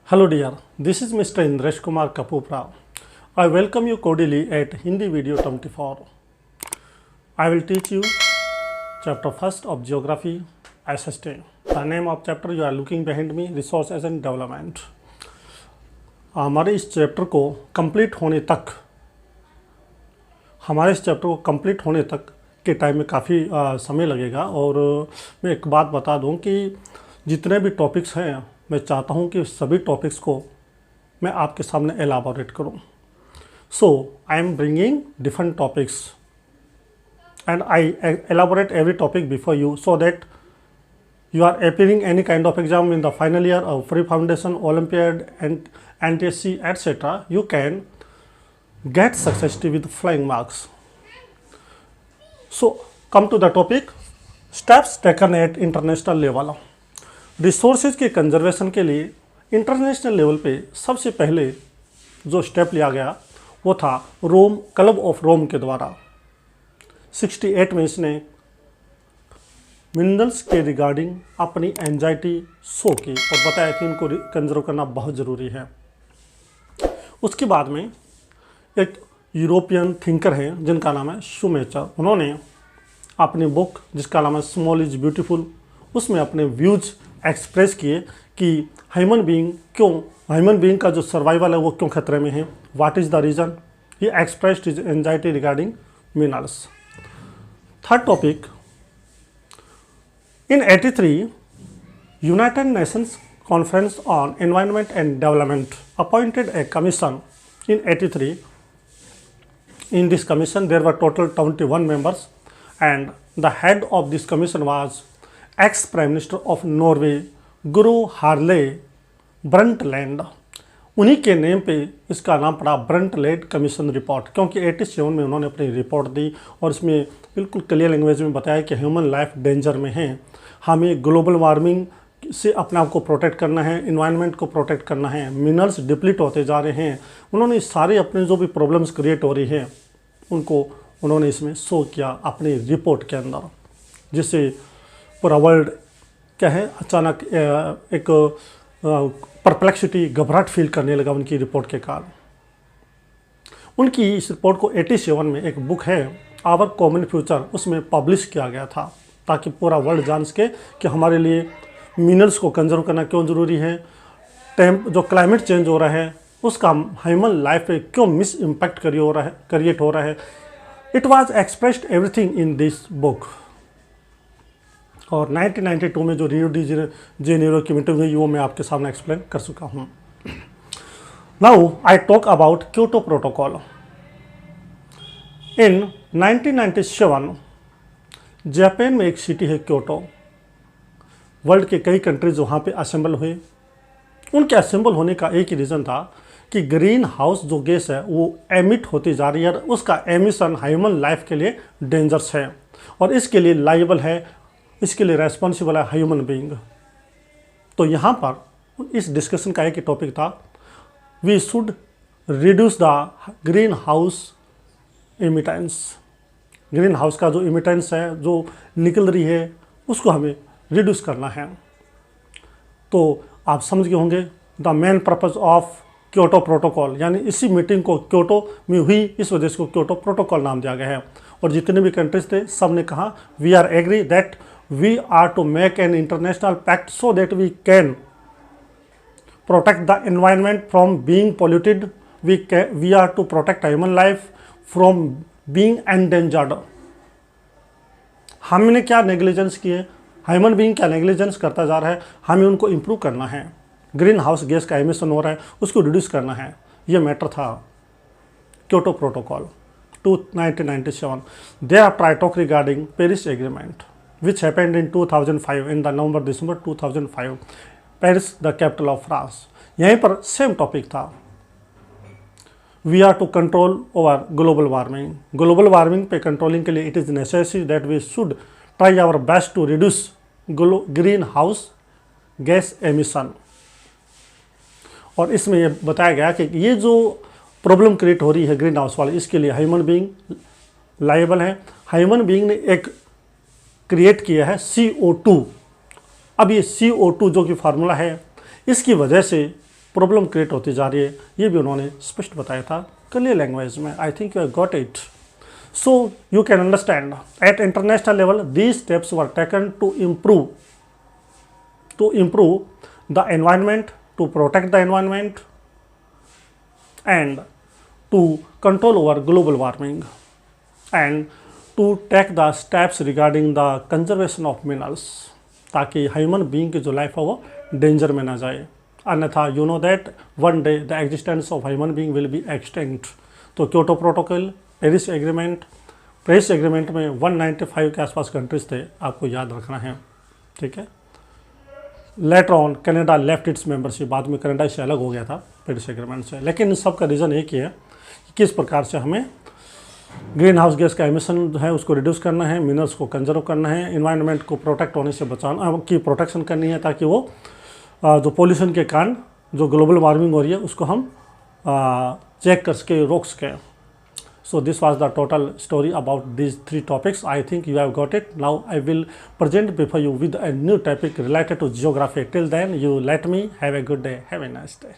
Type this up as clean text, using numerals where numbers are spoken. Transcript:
Hello dear, this is Mr. Indresh Kumar Kapupra. I welcome you cordially at Hindi Video 24. I will teach you chapter 1st of Geography SST. The name of chapter you are looking behind me, Resources and Development. हमारे इस chapter को complete होने तक के time में काफ़ी समय लगेगा। और मैं एक बात बता दूं कि जितने भी टॉपिक्स हैं मैं चाहता हूं कि सभी टॉपिक्स को मैं आपके सामने एलाबोरेट करूं। So I am bringing different topics and I elaborate every topic before you so that you are appearing any kind of exam in the final year of pre-foundation, Olympiad and NTSC etc. You can get successfully with flying marks. So come to the topic, steps taken at international level. Resources के conservation के लिए international level पे सबसे पहले जो step लिया गया वो था क्लब ऑफ रोम के द्वारा। 68 में इसने मिनरल्स के रिगार्डिंग अपनी एंजाइटी शो की और बताया कि इनको कंजर्व करना बहुत ज़रूरी है। उसके बाद में एक यूरोपियन थिंकर हैं जिनका नाम है शूमेचर। उन्होंने अपनी बुक जिसका नाम है स्मॉल इज ब्यूटीफुल, उसमें अपने व्यूज एक्सप्रेस किए कि ह्यूमन बीइंग का जो सर्वाइवल है वो क्यों खतरे में है, what is the reason. He expressed his anxiety regarding minerals. Third topic, in 83 United Nations conference on environment and development appointed a commission in 83। In this commission there were total 21 members and the head of this commission was ex-Prime Minister of Norway Gro Harlem Brundtland। उन्हीं के name पे इसका नाम पड़ा Brundtland commission report, क्योंकि 87 में उन्होंने अपनी रिपोर्ट दी और इसमें बिल्कुल क्लियर लैंग्वेज में बताया कि ह्यूमन लाइफ डेंजर में है, हमें ग्लोबल वार्मिंग से अपने आप को प्रोटेक्ट करना है, इन्वायरमेंट को प्रोटेक्ट करना है, मिनरल्स डिप्लीट होते जा रहे हैं। उन्होंने सारे अपने जो भी प्रॉब्लम्स क्रिएट हो रही हैं उनको उन्होंने इसमें शो किया अपनी रिपोर्ट के अंदर, जिससे पूरा वर्ल्ड क्या है अचानक एक परप्लेक्सिटी घबराहट फील करने लगा उनकी रिपोर्ट के कारण। उनकी इस रिपोर्ट को 87 में एक बुक है आवर कॉमन फ्यूचर, उसमें पब्लिश किया गया था ताकि पूरा वर्ल्ड जान सके कि हमारे लिए मिनरल्स को कंजर्व करना क्यों ज़रूरी है, जो क्लाइमेट चेंज हो रहा है उसका ह्यूमन लाइफ पे क्यों मिस इम्पैक्ट क्रिएट हो रहा है। It was expressed everything in this book. और 1992 में जो रियो डी जेनेरो की मीटिंग हुई वो मैं आपके सामने एक्सप्लेन कर चुका हूँ। Now I talk about Kyoto protocol. In 1997 Japan में एक सिटी है क्योटो। वर्ल्ड के कई कंट्रीज वहाँ पे असेंबल हुए। उनके असेंबल होने का एक ही रीज़न था कि ग्रीन हाउस जो गैस है वो एमिट होती जा रही है और उसका एमिशन ह्यूमन लाइफ के लिए डेंजरस है और इसके लिए लायबल है, इसके लिए रेस्पॉन्सिबल है ह्यूमन बीइंग। तो यहाँ पर इस डिस्कशन का एक ही टॉपिक था, we should reduce the green house emittance. Green house का जो इमिटेंस है जो निकल रही है उसको हमें रिड्यूस करना है। तो आप समझ गए होंगे the main purpose of Kyoto protocol, यानी इसी मीटिंग को क्योटो में हुई इस वजह से क्योटो प्रोटोकॉल नाम दिया गया है। और जितने भी कंट्रीज थे सब ने कहा we are agree that we are to make an international pact so that we can protect the environment from being polluted, we are to protect human life from being endangered. हमने क्या negligence किए, human being क्या negligence करता जा रहा है, हमें उनको इम्प्रूव करना है। ग्रीन हाउस गैस का एमिशन हो रहा है उसको रिड्यूस करना है, ये मैटर था Kyoto protocol 1997। Thereafter I talk regarding Paris agreement which happened in 2005 in the November-December 2005, Paris the capital of France. यहीं पर सेम टॉपिक था, we are to control over global warming. Global warming पे controlling के लिए it is necessary that we should try our best to reduce green house gas emission. और इसमें यह बताया गया कि ये जो प्रॉब्लम क्रिएट हो रही है ग्रीन हाउस वाली, इसके लिए ह्यूमन बीइंग लायबल है। ह्यूमन बीइंग ने एक क्रिएट किया है CO2। अब ये CO2 जो कि फार्मूला है इसकी वजह से प्रॉब्लम क्रिएट होती जा रही है, ये भी उन्होंने स्पष्ट बताया था क्लियर लैंग्वेज में। I think you have got it. So you can understand at international level these steps were taken to improve the environment, to protect the environment and to control over global warming and to take the steps regarding the conservation of minerals, ताकि human being की जो life है वो danger में ना जाए, अन्यथा you know that one day the existence of human being will be extinct. तो क्योटो प्रोटोकॉल, पेरिस एग्रीमेंट में 195 के आसपास कंट्रीज थे, आपको याद रखना है, ठीक है। Later on Canada left it's membership, बाद में कनाडा से अलग हो गया था पेरिस एग्रीमेंट से, लेकिन इन सब का रीज़न एक ही है कि किस प्रकार से हमें ग्रीन हाउस गैस का एमिशन है उसको रिड्यूस करना है, मिनरल्स को कंजर्व करना है, इन्वायरमेंट को प्रोटेक्ट होने से बचाना की प्रोटेक्शन करनी है, ताकि वो जो पोल्यूशन के कारण जो ग्लोबल वार्मिंग हो रही है उसको हम चेक कर सके, रोक सके। So this was the total story about these 3 topics. I think you have got it. Now I will present before you with a new topic related to geography. Till then, you let me have a good day. Have a nice day.